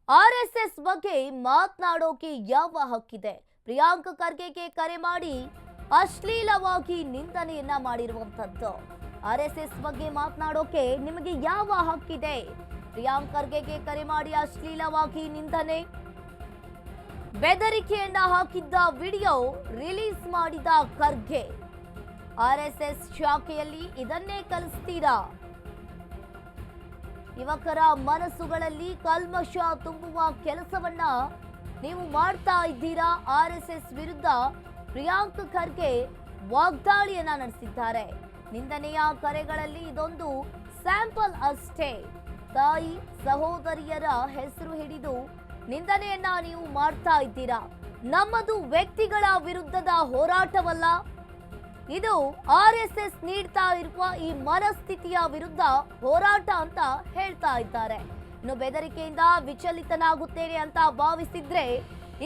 RSS ಬಗ್ಗೆ ಮಾತನಾಡೋಕೆ ಯಾವ ಹಕ್ಕಿದೆ? ಪ್ರಿಯಾಂಕ್ ಖರ್ಗೆಗೆ ಕರೆ ಮಾಡಿ ಅಶ್ಲೀಲವಾಗಿ ನಿಂದನೆಯನ್ನ ಮಾಡಿರುವಂತದ್ದು. ಆರ್ಎಸ್ಎಸ್ ಬಗ್ಗೆ ಮಾತನಾಡೋಕೆ ನಿಮಗೆ ಯಾವ ಹಕ್ಕಿದೆ? ಪ್ರಿಯಾಂಕ್ ಖರ್ಗೆಗೆ ಕರೆ ಮಾಡಿ ಅಶ್ಲೀಲವಾಗಿ ನಿಂದನೆ, ಬೆದರಿಕೆಯನ್ನ ಹಾಕಿದ್ದ ವಿಡಿಯೋ ರಿಲೀಸ್ ಮಾಡಿದ ಖರ್ಗೆ. ಆರ್ಎಸ್ಎಸ್ ಶಾಖೆಯಲ್ಲಿ ಇದನ್ನೇ ಕಲಿಸ್ತೀರಾ? ಯುವಕರ ಮನಸ್ಸುಗಳಲ್ಲಿ ಕಲ್ಮಶ ತುಂಬುವ ಕೆಲಸವನ್ನ ನೀವು ಮಾಡ್ತಾ ಇದ್ದೀರಾ. ಆರ್ಎಸ್ಎಸ್ ವಿರುದ್ಧ ಪ್ರಿಯಾಂಕ್ ಖರ್ಗೆ ವಾಗ್ದಾಳಿಯನ್ನ ನಡೆಸಿದ್ದಾರೆ. ನಿಂದನೆಯ ಕರೆಗಳಲ್ಲಿ ಇದೊಂದು ಸ್ಯಾಂಪಲ್ ಅಷ್ಟೇ. ತಾಯಿ ಸಹೋದರಿಯರ ಹೆಸರು ಹಿಡಿದು ನಿಂದನೆಯನ್ನ ನೀವು ಮಾಡ್ತಾ ಇದ್ದೀರಾ. ನಮ್ಮದು ವ್ಯಕ್ತಿಗಳ ವಿರುದ್ಧದ ಹೋರಾಟವಲ್ಲ, ಇದು ಆರ್ಎಸ್ಎಸ್ ನೀಡ್ತಾ ಇರುವ ಈ ಮನಸ್ಥಿತಿಯ ವಿರುದ್ಧ ಹೋರಾಟ ಅಂತ ಹೇಳ್ತಾ ಇದ್ದಾರೆ. ಇನ್ನು ಬೆದರಿಕೆಯಿಂದ ವಿಚಲಿತನಾಗುತ್ತೇನೆ ಅಂತ ಭಾವಿಸಿದ್ರೆ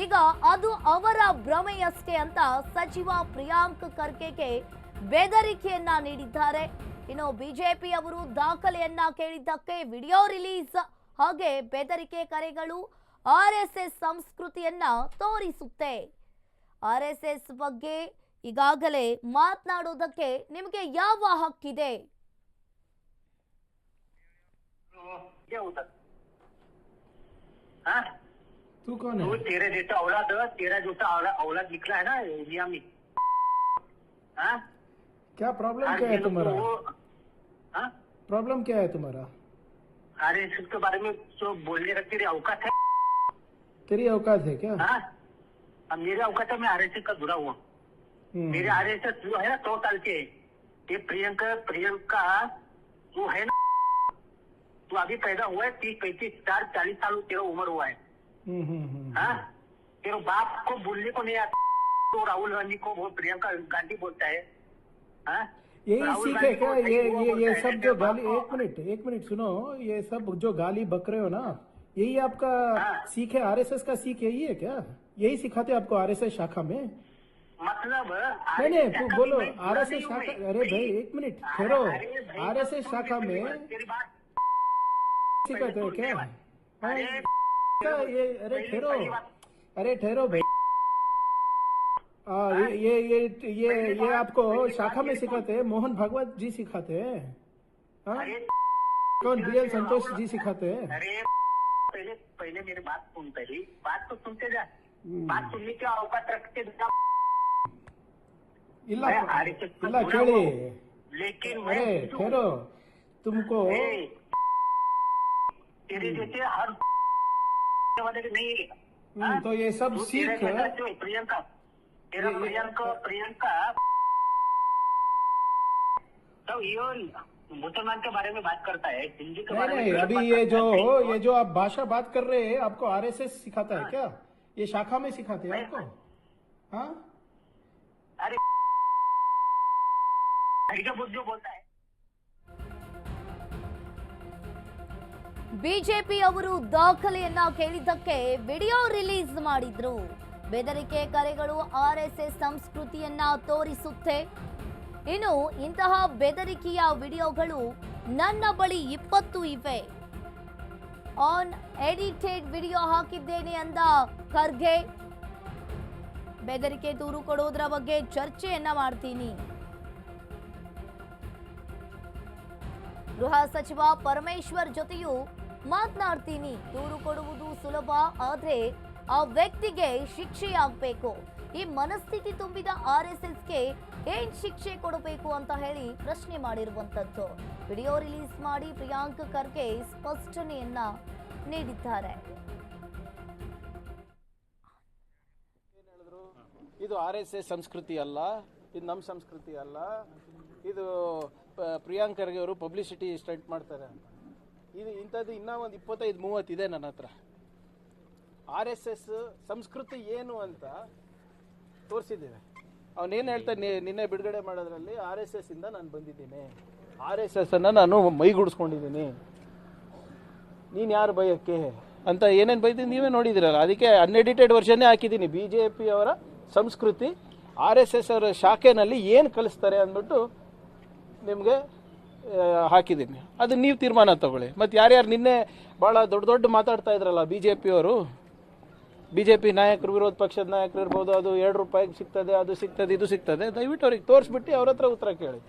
ಈಗ ಅದು ಅವರ ಭ್ರಮೆಯಷ್ಟೇ ಅಂತ ಸಚಿವ ಪ್ರಿಯಾಂಕ್ ಖರ್ಗೆಗೆ ಬೆದರಿಕೆಯನ್ನ ನೀಡಿದ್ದಾರೆ. ಇನ್ನು ಬಿಜೆಪಿ ಅವರು ದಾಖಲೆಯನ್ನ ಕೇಳಿದ್ದಕ್ಕೆ ವಿಡಿಯೋ ರಿಲೀಸ್ ಹಾಗೆ ಬೆದರಿಕೆ ಕರೆಗಳು ಆರ್ಎಸ್ಎಸ್ ಸಂಸ್ಕೃತಿಯನ್ನ ತೋರಿಸುತ್ತೆ. ಆರ್ಎಸ್ಎಸ್ ಬಗ್ಗೆ ಈಗಾಗಲೇ ಮಾತನಾಡೋದಕ್ಕೆ ನಿಮಗೆ ಯಾವ ಹಕ್ಕಿದೆ? तू कौन है? तेरे जैसा औलाद निकला है ना इंडिया में। क्या प्रॉब्लम क्या है तुम्हारा? प्रॉब्लम क्या है तुम्हारा? अरे इसके बारे में जो बोलने का तेरी औकात है? तेरी औकात है क्या? अब मेरे औकात है, मैं आरएसएस का जुड़ा हुआ। मेरे आरएसएस जो है ना 100 साल के। ये प्रियंका जो है ना, तू अभी पैदा हुआ है 30, 35, 40 साल तेरा उम्र हुआ है। तेरे बाप को बोलने को नहीं आता, तो राहुल गांधी को वो प्रियंका गांधी बोलता है। यही सीख है क्या? ये सब जो गाली, एक मिनट सुनो, ये सब जो गाली बक रहे हो ना, यही आपका सीख है? आरएसएस का सीख यही है क्या? यही सिखाते आपको आरएसएस शाखा में? मतलब नहीं तू बोलो आरएसएस शाखा। अरे भाई एक मिनट ठहरो, आरएसएस शाखा में सिखाते हैं क्या? ये अरे ठहरो भाई। ये आपको शाखा में सिखाते हैं? मोहन भागवत जी सिखाते हैं? कौन? बीएल संतोष जी सिखाते हैं? अरे पहले मेरी बात सुन, पहली बात तो सुनते जा। बात सुनने की औकात रखते ಇಲ್ಲ ಕೇಳಿ। लेकिन अरे ठहरो, तुमको तेरे जैसे हर नहीं। तो ये सब सीख प्रियंका तेरा प्रियंका तो ये मुसलमान के बारे में बात करता है, हिंदी के बारे में। अभी ये जो आप भाषा बात कर रहे हैं, आपको आरएसएस सिखाता है क्या? ये शाखा में सिखाते हैं आपको? हाँ अरे जो बोलता है। ಬಿಜೆಪಿ ಅವರು ದಾಖಲೆಯನ್ನ ಕೇಳಿದ್ದಕ್ಕೆ ವಿಡಿಯೋ ರಿಲೀಸ್ ಮಾಡಿದ್ರು. ಬೆದರಿಕೆ ಕರೆಗಳು ಆರ್ಎಸ್ಎಸ್ ಸಂಸ್ಕೃತಿಯನ್ನ ತೋರಿಸುತ್ತೆ. ಇನ್ನು ಇಂತಹ ಬೆದರಿಕೆಯ ವಿಡಿಯೋಗಳು ನನ್ನ ಬಳಿ 20 ಇವೆ. ಆನ್ ಎಡಿಟೆಡ್ ವಿಡಿಯೋ ಹಾಕಿದ್ದೇನೆ ಅಂದ ಖರ್ಗೆ. ಬೆದರಿಕೆ ದೂರು ಕೊಡೋದ್ರ ಬಗ್ಗೆ ಚರ್ಚೆಯನ್ನ ಮಾಡ್ತೀನಿ. ಗೃಹ ಸಚಿವ ಪರಮೇಶ್ವರ್ ಜೊತೆಯೂ ಮಾತನಾಡ್ತೀನಿ. ದೂರು ಕೊಡುವುದು ಸುಲಭ, ಆದ್ರೆ ಆ ವ್ಯಕ್ತಿಗೆ ಶಿಕ್ಷೆಯಾಗಬೇಕು. ಈ ಮನಸ್ಥಿತಿ ತುಂಬಿದ ಆರ್ಎಸ್ಎಸ್ಗೆ ಏನ್ ಶಿಕ್ಷೆ ಕೊಡಬೇಕು ಅಂತ ಹೇಳಿ ಪ್ರಶ್ನೆ ಮಾಡಿರುವಂತದ್ದು. ವಿಡಿಯೋ ರಿಲೀಸ್ ಮಾಡಿ ಪ್ರಿಯಾಂಕ್ ಖರ್ಗೆ ಸ್ಪಷ್ಟನೆಯನ್ನ ನೀಡಿದ್ದಾರೆ. ಇದು ಆರ್ಎಸ್ಎಸ್ ಸಂಸ್ಕೃತಿ ಅಲ್ಲ, ಇದು ನಮ್ಮ ಸಂಸ್ಕೃತಿ ಅಲ್ಲ, ಇದು ಪ್ರಿಯಾಂಕ್ ಖರ್ಗೆ ಅವರು ಪಬ್ಲಿಸಿಟಿ ಸ್ಟಂಟ್ ಮಾಡ್ತಾರೆ. ಇದು ಇಂಥದ್ದು ಇನ್ನೂ ಒಂದು 25-30 ಇದೆ ನನ್ನ ಹತ್ರ. ಆರ್ಎಸ್ಎಸ್ ಸಂಸ್ಕೃತಿ ಏನು ಅಂತ ತೋರಿಸಿದ್ದೇವೆ. ಅವನೇನು ಹೇಳ್ತಾನೆ, ನಿನ್ನೆ ಬಿಡುಗಡೆ ಮಾಡೋದ್ರಲ್ಲಿ ಆರ್ಎಸ್ಎಸ್ ಇಂದ ನಾನು ಬಂದಿದ್ದೀನಿ, ಆರ್ಎಸ್ಎಸ್ ಅನ್ನು ನಾನು ಮೈಗೂಡಿಸ್ಕೊಂಡಿದ್ದೀನಿ, ನೀನು ಯಾರು ಬೈಯಕ್ಕೆ ಅಂತ ಏನೇನು ಬೈದಿದ್ದೀನಿ ನೀವೇ ನೋಡಿದಿರಲ್ಲ. ಅದಕ್ಕೆ ಅನ್ಎಡಿಟೆಡ್ ವರ್ಷನ್ನೇ ಹಾಕಿದ್ದೀನಿ. BJP ಅವರ ಸಂಸ್ಕೃತಿ ಆರ್ಎಸ್ಎಸ್ ಅವರ ಶಾಖೆನಲ್ಲಿ ಏನು ಕಲಿಸ್ತಾರೆ ಅಂದ್ಬಿಟ್ಟು ನಿಮಗೆ ಹಾಕಿದ್ದೀನಿ. ಅದು ನೀವು ತೀರ್ಮಾನ ತಗೊಳ್ಳಿ. ಮತ್ತು ಯಾರ್ಯಾರು ನಿನ್ನೆ ಭಾಳ ದೊಡ್ಡ ಮಾತಾಡ್ತಾ ಇದ್ರಲ್ಲ ಬಿ ಜೆ ಪಿಯವರು, ಬಿ ಜೆ ಪಿ ನಾಯಕರು, ವಿರೋಧ ಪಕ್ಷದ ನಾಯಕರು ಇರ್ಬೋದು, ಅದು 2 ರೂಪಾಯಿಗೆ ಸಿಗ್ತದೆ, ಅದು ಸಿಗ್ತದೆ, ಇದು ಸಿಗ್ತದೆ, ದಯವಿಟ್ಟು ಅವ್ರಿಗೆ ತೋರಿಸ್ಬಿಟ್ಟು ಅವ್ರ ಹತ್ರ ಉತ್ತರ ಕೇಳಿ.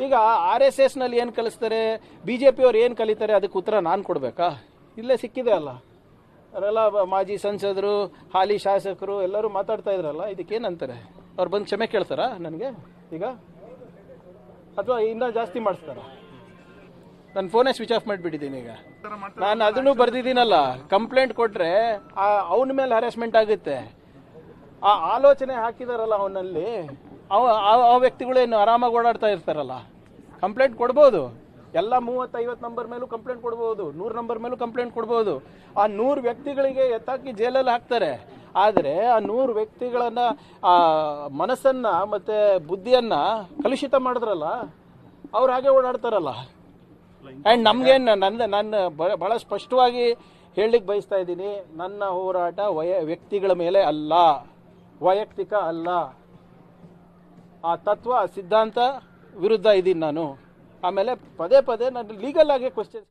ಈಗ RSSನಲ್ಲಿ ಏನು ಕಲಿಸ್ತಾರೆ, ಬಿ ಜೆ ಪಿಯವ್ರು ಏನು ಕಲಿತಾರೆ, ಅದಕ್ಕೆ ಉತ್ತರ ನಾನು ಕೊಡಬೇಕಾ? ಇಲ್ಲೇ ಸಿಕ್ಕಿದೆ ಅಲ್ಲ, ಅವರೆಲ್ಲ ಮಾಜಿ ಸಂಸದರು, ಹಾಲಿ ಶಾಸಕರು ಎಲ್ಲರೂ ಮಾತಾಡ್ತಾ ಇದ್ರಲ್ಲ, ಇದಕ್ಕೇನಂತಾರೆ? ಅವ್ರು ಬಂದು ಕ್ಷಮೆ ಕೇಳ್ತಾರಾ ನನಗೆ ಈಗ, ಅಥವಾ ಇನ್ನೂ ಜಾಸ್ತಿ ಮಾಡಿಸ್ತಾರ? ನನ್ನ ಫೋನೇ ಸ್ವಿಚ್ ಆಫ್ ಮಾಡಿಬಿಟ್ಟಿದ್ದೀನಿ. ಈಗ ನಾನು ಅದನ್ನು ಬರ್ದಿದ್ದೀನಲ್ಲ, ಕಂಪ್ಲೇಂಟ್ ಕೊಟ್ಟರೆ ಅವನ ಮೇಲೆ ಹ್ಯಾರಾಸ್ಮೆಂಟ್ ಆಗುತ್ತೆ. ಆ ಆಲೋಚನೆ ಹಾಕಿದಾರಲ್ಲ ಅವನಲ್ಲಿ, ಆ ವ್ಯಕ್ತಿಗಳೇನು ಆರಾಮಾಗಿ ಓಡಾಡ್ತಾ ಇರ್ತಾರಲ್ಲ, ಕಂಪ್ಲೇಂಟ್ ಕೊಡ್ಬೋದು. ಎಲ್ಲ 30-50 ನಂಬರ್ ಮೇಲೂ ಕಂಪ್ಲೇಂಟ್ ಕೊಡ್ಬೋದು, 100 ನಂಬರ್ ಮೇಲೂ ಕಂಪ್ಲೇಂಟ್ ಕೊಡ್ಬೋದು. ಆ 100 ವ್ಯಕ್ತಿಗಳಿಗೆ ಎತ್ತಾಕಿ ಜೈಲಲ್ಲಿ ಹಾಕ್ತಾರೆ. ಆದರೆ ಆ 100 ವ್ಯಕ್ತಿಗಳನ್ನ ಮನಸ್ಸನ್ನು ಮತ್ತು ಬುದ್ಧಿಯನ್ನು ಕಲುಷಿತ ಮಾಡಿದ್ರಲ್ಲ, ಅವ್ರು ಹಾಗೆ ಓಡಾಡ್ತಾರಲ್ಲ. ಆ್ಯಂಡ್ ನಮಗೇನು ನನ್ನ ಭಾಳ ಸ್ಪಷ್ಟವಾಗಿ ಹೇಳಲಿಕ್ಕೆ ಬಯಸ್ತಾ ಇದ್ದೀನಿ, ನನ್ನ ಹೋರಾಟ ವ್ಯಕ್ತಿಗಳ ಮೇಲೆ ಅಲ್ಲ, ವೈಯಕ್ತಿಕ ಅಲ್ಲ. ಆ ತತ್ವ, ಆ ಸಿದ್ಧಾಂತ ವಿರುದ್ಧ ಇದ್ದೀನಿ ನಾನು. ಆಮೇಲೆ ಪದೇ ನಾನು ಲೀಗಲ್ ಆಗಿ ಕ್ವಶನ್ಸ್